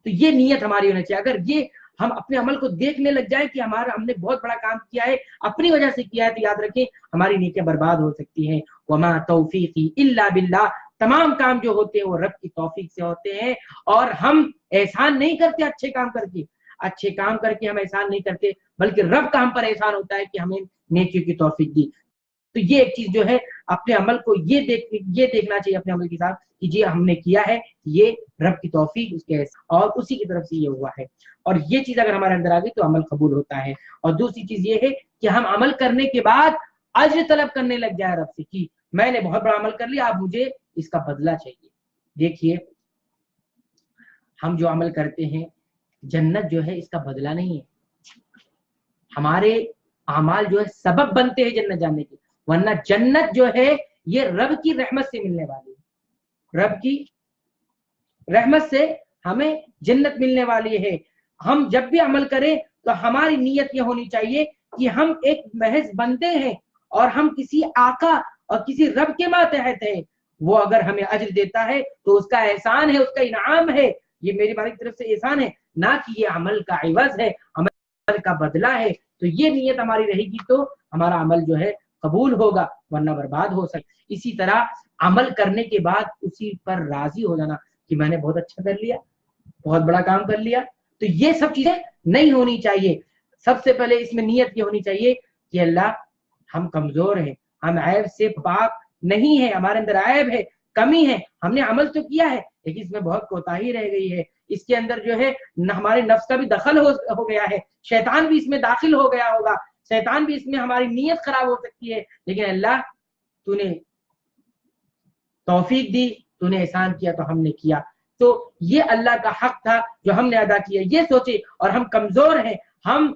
[SPEAKER 1] तो ये नीयत हमारी होनी चाहिए। अगर ये हम अपने अमल को देखने लग जाए कि हमने बहुत बड़ा काम किया है, अपनी वजह से किया है, तो याद रखें हमारी नीयतें बर्बाद हो सकती हैं। वमा तौफीकी इल्ला बिल्लाह, तमाम काम जो होते हैं वो रब की तौफीक से होते हैं, और हम एहसान नहीं करते अच्छे काम करके, अच्छे काम करके हम एहसान नहीं करते, बल्कि रब का हम पर एहसान होता है कि हमें नेकियों की तौफीक दी। तो ये एक चीज जो है अपने अमल को ये देखना चाहिए अपने अमल के साथ कि ये हमने किया है, ये रब की तौफीक उसके और उसी की तरफ से ये हुआ है, और ये चीज अगर हमारे अंदर आ गई तो अमल कबूल होता है। और दूसरी चीज ये है कि हम अमल करने के बाद अज्र तलब करने लग जाए रब से कि मैंने बहुत बड़ा अमल कर लिया, अब मुझे इसका बदला चाहिए। देखिए हम जो अमल करते हैं, जन्नत जो है इसका बदला नहीं है, हमारे अमाल जो है सबब बनते हैं जन्नत जाने के, वरना जन्नत जो है ये रब की रहमत से मिलने वाली है, रब की रहमत से हमें जन्नत मिलने वाली है। हम जब भी अमल करें तो हमारी नीयत ये होनी चाहिए कि हम एक महज बंदे हैं और हम किसी आका और किसी रब के मातहत है। वो अगर हमें अज्र देता है तो उसका एहसान है, उसका इनाम है, ये मेरी मालिक की तरफ से एहसान है, ना कि ये अमल का इवज है, अमल का बदला है। तो ये नीयत हमारी रहेगी तो हमारा अमल जो है कबूल होगा, वरना बर्बाद हो सकता। इसी तरह अमल करने के बाद उसी पर राजी हो जाना कि मैंने बहुत अच्छा कर लिया, बहुत बड़ा काम कर लिया, तो ये सब चीजें नहीं होनी चाहिए। सबसे पहले इसमें नीयत ये होनी चाहिए कि अल्लाह हम कमजोर हैं, हम ऐब से पाक नहीं है, हमारे अंदर ऐब है, कमी है, हमने अमल तो किया है लेकिन इसमें बहुत कोताही रह गई है, इसके अंदर जो है हमारे नफ्स का भी दखल हो गया है, शैतान भी इसमें दाखिल हो गया होगा, शैतान भी इसमें, हमारी नीयत खराब हो सकती है। लेकिन अल्लाह तूने तौफीक दी, तूने एहसान किया तो हमने किया, तो ये अल्लाह का हक था जो हमने अदा किया, ये सोचे। और हम कमजोर हैं, हम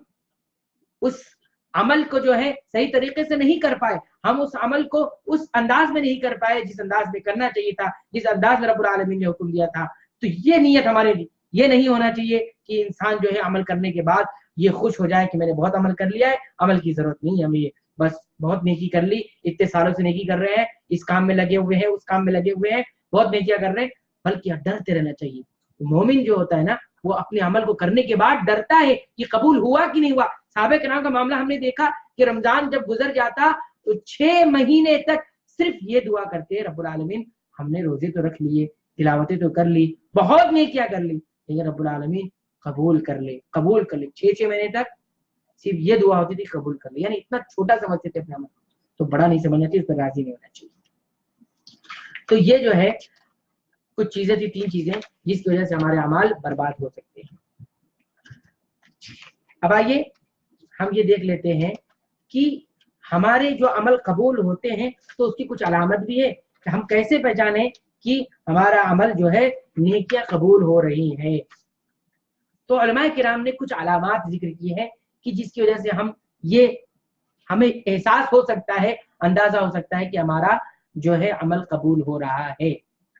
[SPEAKER 1] उस अमल को जो है सही तरीके से नहीं कर पाए, हम उस अमल को उस अंदाज में नहीं कर पाए जिस अंदाज में करना चाहिए था, जिस अंदाज में रब्बुल आलमीन ने हुक्म दिया था। तो ये नीयत हमारे लिए ये नहीं होना चाहिए कि इंसान जो है अमल करने के बाद ये खुश हो जाए कि मैंने बहुत अमल कर लिया है, अमल की जरूरत नहीं है हमें, ये बस बहुत नेकी कर ली, इतने सालों से नेकी कर रहे हैं, इस काम में लगे हुए हैं, उस काम में लगे हुए हैं, बहुत नेकियां कर रहे हैं, बल्कि डरते रहना चाहिए। मोमिन जो होता है ना, वो अपने अमल को करने के बाद डरता है कि कबूल हुआ कि नहीं हुआ। साहबे के नाम का मामला हमने देखा कि रमजान जब गुजर जाता तो 6 महीने तक सिर्फ ये दुआ करते, रब्बुल आलमीन हमने रोजे तो रख लिए, तिलावतें तो कर ली, बहुत नेकियां कर ली, लेकिन रब्बुल आलमीन कबूल कर ले, कबूल कर ले। 6 महीने तक सिर्फ ये दुआ होती थी, कबूल कर ले, यानी इतना छोटा समझते थे अपने अमल, तो बड़ा नहीं समझना चाहिए, उस पर राजी नहीं होना चाहिए। तो ये जो है कुछ चीजें थी, 3 चीजें जिसकी वजह से हमारे अमाल बर्बाद हो सकते हैं। अब आइए हम ये देख लेते हैं कि हमारे जो अमल कबूल होते हैं तो उसकी कुछ अलामत भी है कि हम कैसे पहचाने कि हमारा अमल जो है नेकियां कबूल हो रही है। तो उलमाए किराम ने कुछ अलामात जिक्र की है कि जिसकी वजह से हमें एहसास हो सकता है, अंदाजा हो सकता है कि हमारा जो है अमल कबूल हो रहा है।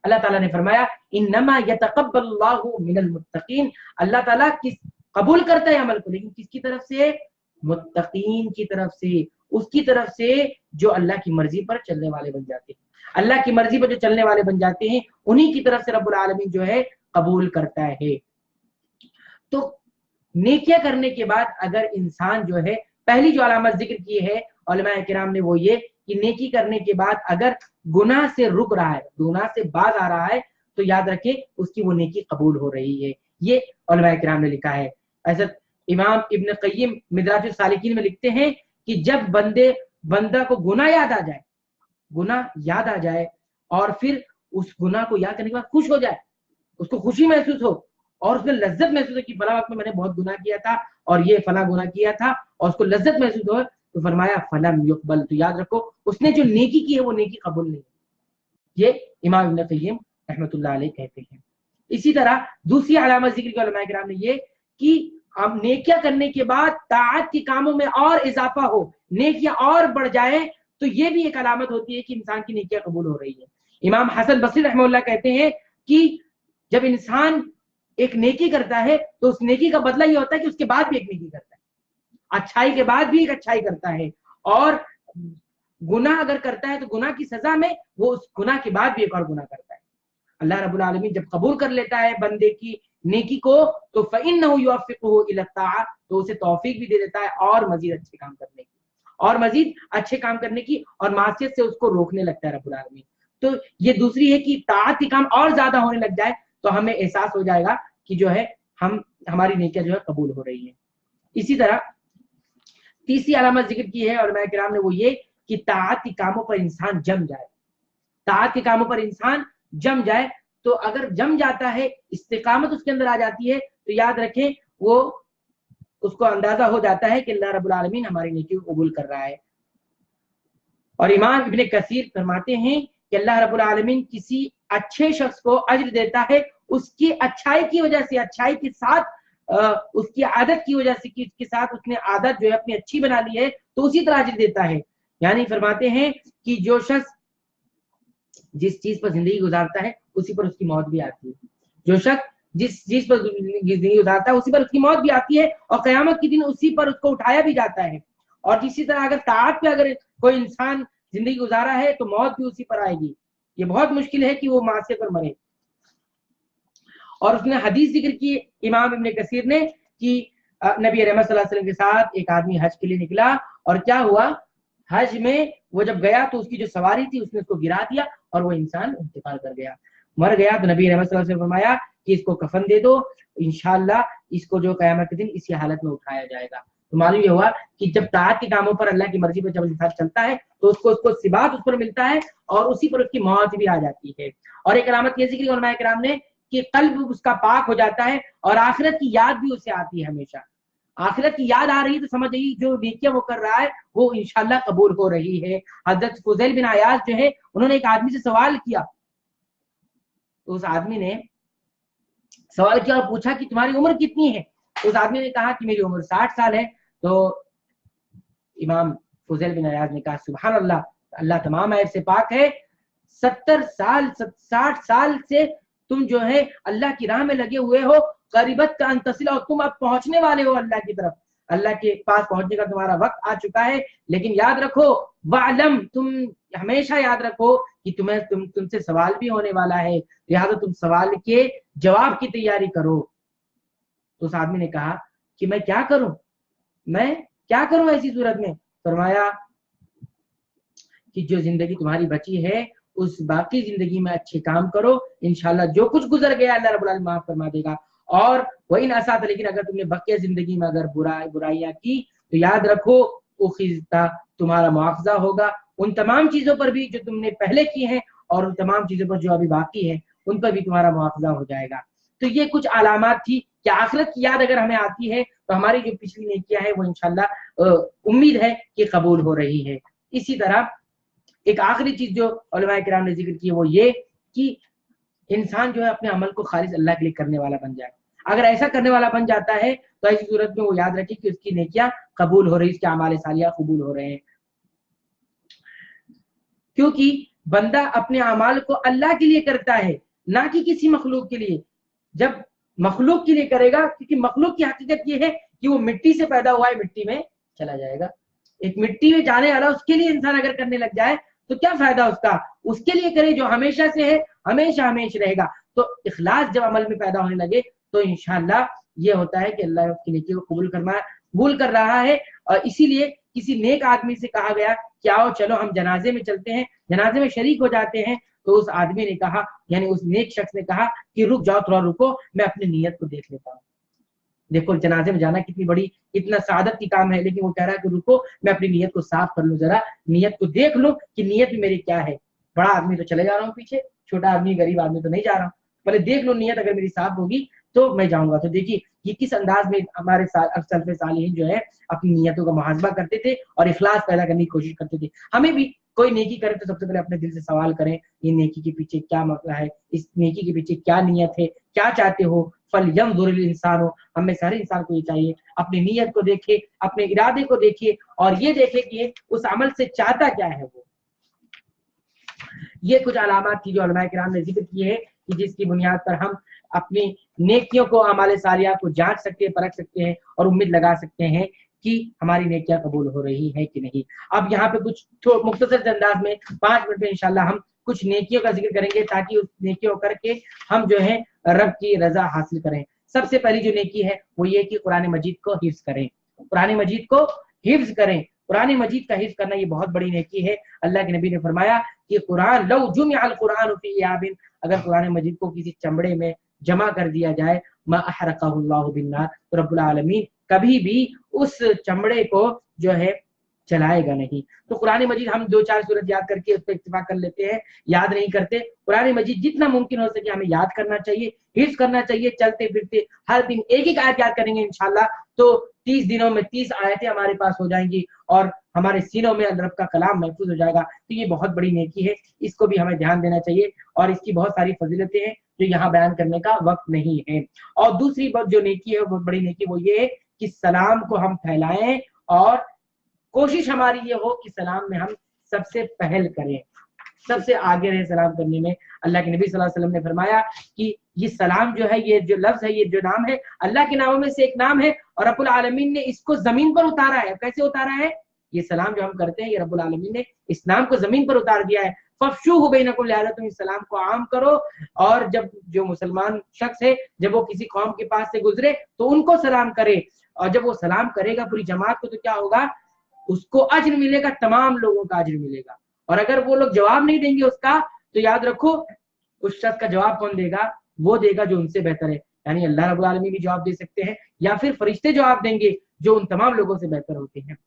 [SPEAKER 1] अल्लाह ताला ने फरमाया इन्नमा यतक़ब्बलुल्लाहु मिनल मुत्तक़ीन, अल्लाह ताला कबूल करता है अमल को, लेकिन किसकी तरफ से? मुत्तकीन की तरफ से, उसकी तरफ से जो अल्लाह की मर्जी पर चलने वाले बन जाते हैं। अल्लाह की मर्जी पर जो चलने वाले बन जाते हैं उन्हीं की तरफ से रब्बुल आलमीन जो है कबूल करता है। तो नेकियां करने के बाद अगर इंसान जो है, पहली जो अलामत जिक्र की है उलमाए किराम ने वो ये कि नेकी करने के बाद अगर गुनाह से रुक रहा है, गुनाह से बाज आ रहा है, तो याद रखें उसकी वो नेकी कबूल हो रही है। ये उलमाए किराम ने लिखा है। ऐसा इमाम इब्न क़य्यिम मिदराजुस सालिकीन में लिखते हैं कि जब बंदा को गुनाह याद आ जाए, गुनाह याद आ जाए और फिर उस गुनाह को याद करने के बाद खुश हो जाए, उसको खुशी महसूस हो, اور اس میں لذت محسوس ہو کہ فلاں وقت میں نے بہت گناہ کیا تھا اور یہ فلاں گناہ کیا تھا اور اس کو لذت محسوس ہو، تو فرمایا فلم یقبل، تو یاد رکھو اس نے جو نیکی کی ہے وہ نیکی قبول نہیں. یہ امام ابن قیم رحمۃ اللہ علیہ کہتے ہیں. اسی طرح دوسری علامت ذکر کی علماء کرام نے یہ کہ اب نیکیاں کرنے کے بعد طاعت کے کاموں میں اور اضافہ ہو، نیکیاں اور بڑھ جائیں، تو یہ بھی ایک علامت ہوتی ہے کہ انسان کی نیکیاں قبول ہو رہی ہے. امام حسن بصری رحمہ اللہ کہتے ہیں کہ جب انسان ایک نیکی کرتا ہے تو اس نیکی کا بدلہ یہ ہوتا ہے کہ اس کے بعد بھی ایک نیکی کرتا ہے، اچھائی کے بعد بھی ایک اچھائی کرتا ہے، اور گناہ اگر کرتا ہے تو گناہ کی سزا میں وہ اس گناہ کے بعد بھی ایک اور گناہ کرتا ہے. اللہ رب العالمین جب قبول کر لیتا ہے بندے کی نیکی کو تو فإنه يوفقه إلى الطاعة، تو اسے توفیق بھی دے دیتا ہے اور مزید اچھے کام کرنے کی، اور مزید اچھے کام کرنے کی، اور معصیت سے اس کو روکنے لگتا ہے رب العالمین. تو یہ دوسری ہے کہ طاعت کے کام اور زیادہ ہونے لگ جائے تو ہمیں احساس ہو جائے گا کہ جو ہے ہماری نیکیاں جو ہے قبول ہو رہی ہیں. اسی طرح تیسری علامت ذکر کی ہے علماء کرام نے، وہ یہ کہ طاعت کے کاموں پر انسان جم جائے. طاعت کے کاموں پر انسان جم جائے، تو اگر جم جاتا ہے، استقامت اس کے اندر آ جاتی ہے، تو یاد رکھیں وہ اس کو اندازہ ہو جاتا ہے کہ اللہ رب العالمین ہماری نیکی کو قبول کر رہا ہے. اور امام ابن کثیر فرماتے ہیں کہ اللہ رب العالمین کسی اچھے شخص کو اجر دیتا ہے اس کی اچھائی کی وجہ سے، اچھائی کے ساتھ اس کی عادت کی وجہ سے، کہ اس کے ساتھ اس نے عادت جو ہے اپنی اچھی بنا لی ہے، تو اسی طرح اجر دیتا ہے. یعنی فرماتے ہیں کہ جو شخص جس چیز پر زندگی گزارتا ہے اسی پر اس کی موت بھی آتی ہے، جو شخص جس چیز پر زندگی گزارتا ہے اسی پر اس کی موت بھی آتی ہے، اور قیامت کے دن اسی پر اس کو اٹھایا بھی جاتا ہے. اور اسی طرح اگر طاعت پہ اگر کوئی انسان زندگی گزارا ہے تو موت بھی اسی پر آئے گی. یہ بہت مشکل ہے کہ وہ معصیت پر مرے. اور اس نے حدیث ذکر کی امام ابن کثیر نے کہ نبی رحمت صلی اللہ علیہ وسلم کے ساتھ ایک آدمی حج کے لیے نکلا، اور کیا ہوا، حج میں وہ جب گیا تو اس کی جو سواری تھی اس نے اس کو گرا دیا اور وہ انسان انتقال کر گیا، مر گیا. تو نبی رحمت صلی اللہ علیہ وسلم نے فرمایا کہ اس کو کفن دے دو، انشاءاللہ اس کو جو قیامت کے دن اسی حالت میں اٹھایا جائے گا. تو معلوم یہ ہوا کہ جب طاعت کے کاموں پر اللہ کی مرضی پر جب انسان چلتا ہے تو اس کو ثبات اس پر ملتا ہے اور اسی پر اس کی موت بھی آ جاتی ہے. اور ایک علامت یہ ذکر علماء کرام نے کہ قلب اس کا پاک ہو جاتا ہے اور آخرت کی یاد بھی اسے آتی ہے. ہمیشہ آخرت کی یاد آ رہی ہے تو سمجھ رہی جو نیکیاں وہ کر رہا ہے وہ انشاءاللہ قبول ہو رہی ہے. حضرت فضیل بن عیاض جو ہے انہوں نے ایک آدمی سے سوال کیا، تو اس آدمی نے سوال کیا اور پوچھا کہ تمہاری عمر کتنی ہے؟ اس آدمی نے کہا کہ میری عمر 60 سال ہے. تو امام فضیل بن عیاض نے کہا سبحان اللہ، اللہ تمام عیب سے پاک ہے، 60 سال سے تم جو ہے اللہ کی راہ میں لگے ہوئے ہو، قریبت کا انتصل، اور تم اب پہنچنے والے ہو اللہ کی طرف، اللہ کے پاس پہنچنے کا تمہارا وقت آ چکا ہے. لیکن یاد رکھو وعلم، تم ہمیشہ یاد رکھو کہ تم سے سوال بھی ہونے والا ہے، لہذا تم سوال کے جواب کی تیاری کرو. تو اس آدمی نے کہا کہ میں کیا کروں ایسی صورت میں؟ فرمایا کہ جو زندگی تمہاری بچی ہے اس باقی زندگی میں اچھے کام کرو، انشاءاللہ جو کچھ گزر گیا اللہ رب العالمین معاف فرما دے گا. اور وہی ناسات، لیکن اگر تم نے بقیہ زندگی میں اگر برائیاں کی تو یاد رکھو اخذتا، تمہارا مواخذہ ہوگا ان تمام چیزوں پر بھی جو تم نے پہلے کی ہیں، اور ان تمام چیزوں پر جو ابھی باقی ہیں ان پر بھی تمہارا مواخذہ ہو جائے گا. تو یہ کچھ علامات تھی کہ آخرت کی یاد اگر ہمیں آتی ہے تو ہماری جو پچھلی نیکیاں ہیں وہ انشاءاللہ امید ہے کہ قبول ہو رہی ہے. اسی طرح ایک آخری چیز جو علماء کرام نے ذکر کی وہ یہ کہ انسان جو ہے اپنے عمل کو خالص اللہ کے لیے کرنے والا بن جائے. اگر ایسا کرنے والا بن جاتا ہے تو ایسی صورت میں وہ یاد رکھے کہ اس کی نیکیاں قبول ہو رہی، اس کے اعمال صالحہ قبول ہو رہے ہیں. کیونکہ بندہ اپنے اعمال کو اللہ کے لیے کرتا ہے، نہ کہ کسی مخلوق کے لیے. جب مخلوق کے لیے کرے گا، کیونکہ مخلوق کی حقیقت یہ ہے کہ وہ مٹی سے پیدا ہوا ہے، مٹی میں چلا جائے گا. ایک مٹی میں جانے والا اس کے لیے انسان اگر کرنے لگ جائے تو کیا فائدہ اس کا؟ اس کے لیے کرے جو ہمیشہ سے ہے، ہمیشہ رہے گا. تو اخلاص جب عمل میں پیدا ہونے لگے تو انشاءاللہ یہ ہوتا ہے کہ اللہ اس کی نیکی کو قبول کر رہا ہے. اور اسی لیے کسی نیک آدمی سے کہا گیا کہ آؤ چلو ہم جنازے میں چلتے ہیں، جنازے میں شریک ہو جاتے ہیں. تو اس آدمی نے کہا، یعنی اس نیک شخص نے کہا کہ رک جاؤ، تھوڑا رکو، میں اپنی نیت کو دیکھ لیتا ہوں. دیکھو جنازے میں جانا کتنی بڑی، اتنا سعادت کی کام ہے، لیکن وہ کہہ رہا ہے کہ رکو میں اپنی نیت کو صاف کر لوں، ذرا نیت کو دیکھ لوں کہ نیت میں میری کیا ہے. بڑا آدمی تو چلے جا رہا ہوں پیچھے، چھوٹا آدمی غریب آدمی تو نہیں جا رہا ہوں، پہلے دیکھ لو نیت اگر میری صاف ہوگی تو मैं जाऊंगा। तो देखिए ये किस अंदाज में हमारे सल्फ़े सालिहीन जो है अपनी नियतों का मुहासबा करते थे और इखलास पैदा करने की कोशिश करते थे। हमें भी कोई नेकी करे तो सबसे पहले अपने दिल से सवाल करें, ये नेकी के पीछे क्या मसला है, इस नेकी के पीछे क्या नियत है, क्या चाहते हो। फलयंजुरिल इंसानु, हमें सारे इंसान को ये चाहिए अपनी नियत को देखे, अपने इरादे को देखिए और ये देखे कि उस अमल से चाहता क्या है वो। ये कुछ अलामात की जो उलमाए किराम ने जिक्र किए हैं कि जिसकी बुनियाद पर हम अपनी नेकियों को, अमाले सालिया को जांच सकते हैं, परख सकते हैं और उम्मीद लगा सकते हैं कि हमारी नेकियां कबूल हो रही है कि नहीं। अब यहाँ पे कुछ मुख्तसर अंदाज में 5 मिनट में इंशाल्लाह हम कुछ नेकियों का जिक्र करेंगे ताकि उस नेकियों करके हम जो है रब की रजा हासिल करें। सबसे पहली जो नेकी है वो ये कि कुरान मजीद को हिफ्ज करें, कुरान मजीद को हिफ्ज करें। कुरान मजीद का हिफ्ज करना ये बहुत बड़ी नेकी है। अल्लाह के नबी ने फरमाया कि कुरान लौ जुमिअल कुरान फी याबिन, अगर कुरान मजीद को किसी चमड़े में जमा कर दिया जाए, मा अहरक़हुल्लाहु बिन्नार, तो रब्बुल आलमीन कभी भी उस चमड़े को जो है चलाएगा नहीं। तो कुरान मजीद हम 2-4 सूरत याद करके उस पर इत्तिफाक कर लेते हैं, याद नहीं करते। कुरान मजीद जितना मुमकिन हो सके हमें याद करना चाहिए, हिफ्ज करना चाहिए। चलते फिरते हर दिन एक एक आयत याद करेंगे इंशाल्लाह तो 30 दिनों में 30 आयतें हमारे पास हो जाएंगी और हमारे सीनों में रब का कलाम महफूज हो जाएगा। तो ये बहुत बड़ी नेकी है, इसको भी हमें ध्यान देना चाहिए और इसकी बहुत सारी फजीलतें हैं जो यहाँ बयान करने का वक्त नहीं है। और दूसरी बात जो नेकी है, बहुत बड़ी नेकी, वो ये है कि सलाम को हम फैलाएं और कोशिश हमारी ये हो कि सलाम में हम सबसे पहल करें, सबसे आगे रहे सलाम करने में। अल्लाह के नबी सल्लल्लाहु अलैहि वसल्लम ने फरमाया कि ये सलाम जो है, ये जो लफ्ज है, ये जो नाम है, अल्लाह के नामों में से एक नाम है और रब्बुल आलमीन ने इसको जमीन पर उतारा है। कैसे उतारा है? ये सलाम जो हम करते हैं, ये रब्बुल आलमीन ने इस नाम को जमीन पर उतार दिया है। फफ्शूहु बैनकुम, लिहाजा तुम इस सलाम को आम करो और जब जो मुसलमान शख्स है जब वो किसी कौम के पास से गुजरे तो उनको सलाम करे और जब वो सलाम करेगा पूरी जमात को तो क्या होगा, उसको अज्र मिलेगा, तमाम लोगों का अज्र मिलेगा। और अगर वो लोग जवाब नहीं देंगे उसका तो याद रखो उस शख्स का जवाब कौन देगा? वो देगा जो उनसे बेहतर है। यानी अल्लाह रब्बुल आलमीन भी जवाब दे सकते हैं या फिर फरिश्ते जवाब देंगे जो उन तमाम लोगों से बेहतर होते हैं।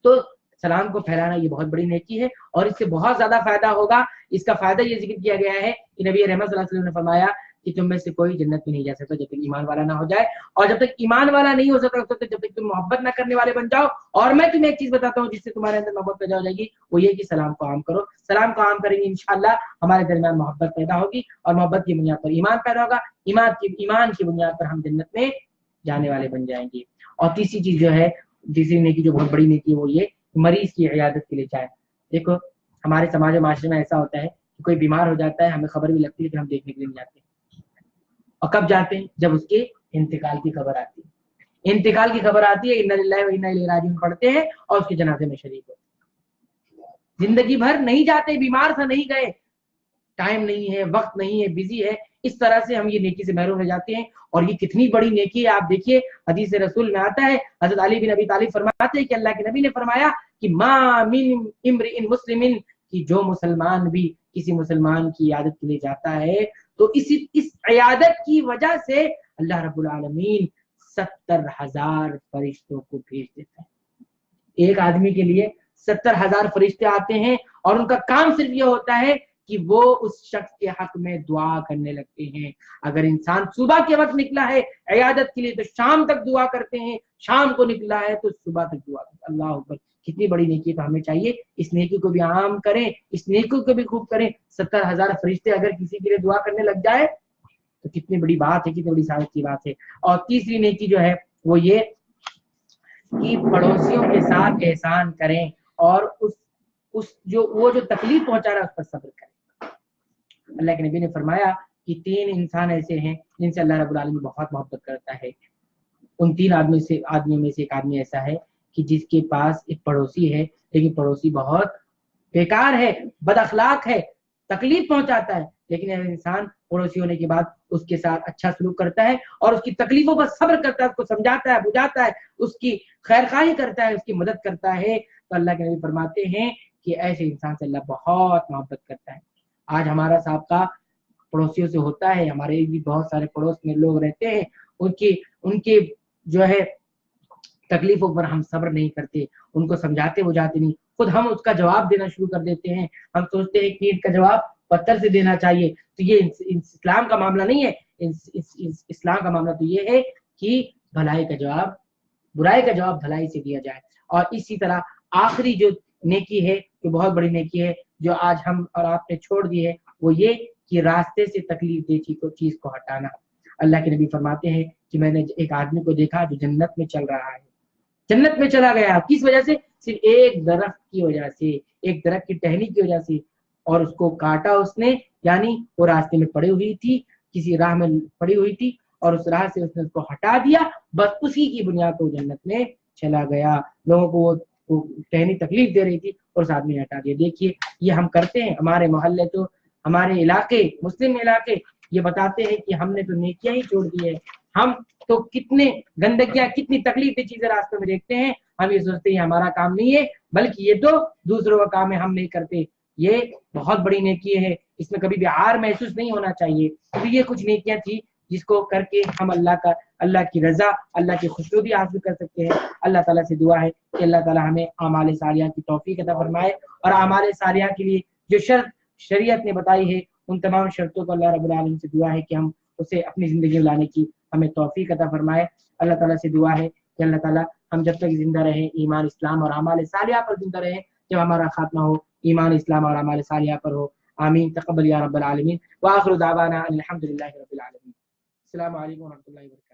[SPEAKER 1] तो सलाम को फैलाना ये बहुत बड़ी नेकी है और इससे बहुत ज्यादा फायदा होगा। इसका फायदा ये जिक्र किया गया है कि नबी रहमत सल्लल्लाहु अलैहि वसल्लम ने फरमाया कि तुम में से कोई जन्नत में नहीं जा सकता जब तक ईमान वाला ना हो जाए, और जब तक ईमान वाला नहीं हो सकता तब तक जब तक तुम मोहब्बत ना करने वाले बन जाओ। और मैं तुम्हें एक चीज बताता हूँ जिससे तुम्हारे अंदर मोहब्बत पैदा हो जाएगी, वो ये कि सलाम को आम करो। सलाम को आम करेंगे इंशाल्लाह हमारे दरमियान मोहब्बत पैदा होगी और मोहब्बत की बुनियाद पर ईमान पैदा होगा, ईमान की बुनियाद पर हम जन्नत में जाने वाले बन जाएंगे। और तीसरी चीज जो है, तीसरी नेकी जो बहुत बड़ी नेकी है, वो ये मरीज की इयादत के लिए जाए। देखो हमारे समाज और माशरे में ऐसा होता है कि कोई बीमार हो जाता है, हमें खबर भी लगती है लेकिन हम देखने के लिए नहीं जाते। और कब जाते हैं? जब उसके इंतकाल की खबर आती है। इंतकाल की खबर आती है, इन्ना लिल्लाहि व इन्ना इलैहि राजिऊन पढ़ते हैं और उसके जनाजे में शरीक होते हैं। जिंदगी भर नहीं जाते, बीमार था नहीं गए, टाइम नहीं है, वक्त नहीं है, बिजी है, इस तरह से हम ये नेकी से महरूम रह जाते हैं। और ये कितनी बड़ी नेकी है आप देखिए, हदीस रसूल में आता है, हजरत अली बिन अबी तालिब फरमाते हैं कि अल्लाह के नबी ने फरमाया कि मा मिन इम्रिइन मुस्लिमिन, कि जो मुसलमान भी किसी मुसलमान की इयादत के लिए जाता है तो इस इयादत की वजह से अल्लाह रब्बुल आलमीन 70,000 फरिश्तों को भेज देता है। एक आदमी के लिए 70,000 फरिश्ते आते हैं और उनका काम सिर्फ ये होता है कि वो उस शख्स के हक में दुआ करने लगते हैं। अगर इंसान सुबह के वक्त निकला है इयादत के लिए तो शाम तक दुआ करते हैं, शाम को निकला है तो सुबह तक दुआ करते हैं। अल्लाह अकबर, कितनी बड़ी नेकी। तो हमें चाहिए इस नेकी को भी आम करें, इस नेकी को भी खूब करें। 70,000 फरिश्ते अगर किसी के लिए दुआ करने लग जाए तो कितनी बड़ी बात है, कितनी बड़ी सादत की बात है। और तीसरी नेकी जो है वो ये कि पड़ोसियों के साथ एहसान करें और उस जो तकलीफ पहुंचा रहा है उस पर सब्र करें। अल्लाह के नबी ने फरमाया कि 3 इंसान ऐसे हैं जिनसे अल्लाह रब्बुल आलमीन बहुत मोहब्बत करता है। उन 3 आदमियों में से एक आदमी ऐसा है कि जिसके पास एक पड़ोसी है लेकिन पड़ोसी बहुत बेकार है, बद अखलाक है, तकलीफ पहुंचाता है, लेकिन यह इंसान पड़ोसी होने के बाद उसके साथ अच्छा सलूक करता है और उसकी तकलीफों पर सब्र करता है, उसको समझाता है, बुझाता है, उसकी खैरखाही करता है, उसकी मदद करता है। तो अल्लाह के नबी फरमाते हैं कि ऐसे इंसान से अल्लाह बहुत मोहब्बत करता है। आज हमारा साहब पड़ोसियों से होता है, हमारे भी बहुत सारे पड़ोस में लोग रहते हैं, उनके जो है तकलीफों पर हम सब्र नहीं करते, उनको समझाते बुझाते नहीं, खुद हम उसका जवाब देना शुरू कर देते हैं। हम सोचते हैं कि ईंट का जवाब पत्थर से देना चाहिए। तो ये इस्लाम का मामला नहीं है। اسلام کا معاملہ تو یہ ہے کہ بھلائی کا جواب برائی کا جواب بھلائی سے دیا جائے. اور اسی طرح آخری جو نیکی ہے جو بہت بڑی نیکی ہے جو آج ہم اور آپ نے چھوڑ دی ہے وہ یہ کہ راستے سے تکلیف دہ چیز کو ہٹانا. اللہ کے نبی فرماتے ہیں کہ میں نے ایک آدمی کو دیکھا جو جنت میں چل رہا ہے, جنت میں چلا گیا, کس وجہ سے؟ صرف ایک درخت کی وجہ سے, ایک درخت کی ٹہنی کی وجہ سے, اور اس کو کاٹا اس نے, یعنی وہ راستے میں پڑی ہوئی تھی, کسی راہ میں پڑی ہوئی تھی اور اس راہ سے اس نے اس کو ہٹا دیا, بس اسی کی بنیاد پر جنت میں چلا گیا. لوگوں کو وہ ٹہنی تکلیف دے رہی تھی اور اس آدمی نے ہٹا دیا. دیکھیے یہ ہم کرتے ہیں, ہمارے محلے تو ہمارے علاقے مسلم علاقے یہ بتاتے ہیں کہ ہم نے تو نیکیاں ہی چھوڑ دی ہے, ہم تو کتنے گندگیاں کتنی تکلیف دہ چیزیں راستوں میں دیکھتے ہیں, ہم یہ سوچتے ہیں ہمارا کام نہیں ہے بلکہ یہ تو دوسروں کا کام ہے, ہم نہیں کرتے. یہ بہت بڑی نیکی ہے, اس میں کبھی بھی عار محسوس نہیں ہونا چاہیے. تو یہ کچھ نیکیاں تھی جس کو کر کے ہم اللہ کی رضا اللہ کی خوشنودی حاصل کر سکتے ہیں. اللہ تعالیٰ سے دعا ہے کہ اللہ تعالیٰ ہمیں اعمال صالحہ کی توفیق عطا فرمائے, اور اعمال صالحہ کے لیے جو شریعت نے بتائی ہے ان تمام شرطوں کو اللہ رب العالمین سے دعا ہے کہ ہم اسے اپنی زندگی میں لانے کی ہمیں توفیق عطا فرمائے. اللہ تعالیٰ سے دعا ہے کہ اللہ تعالیٰ ہم جب تک زندہ رہیں ایمان اسلام اور اعمال صالحہ پر زندہ رہیں, جب ہمارا خاتمہ ہو ایمان اسلام اور اعمال صالحہ پر ہو. آمین تقبل یا رب العالمین. وآخر دعوانا الحمدللہ رب العالمین. السلام علیکم ورحمۃ اللہ وبرکاتہ.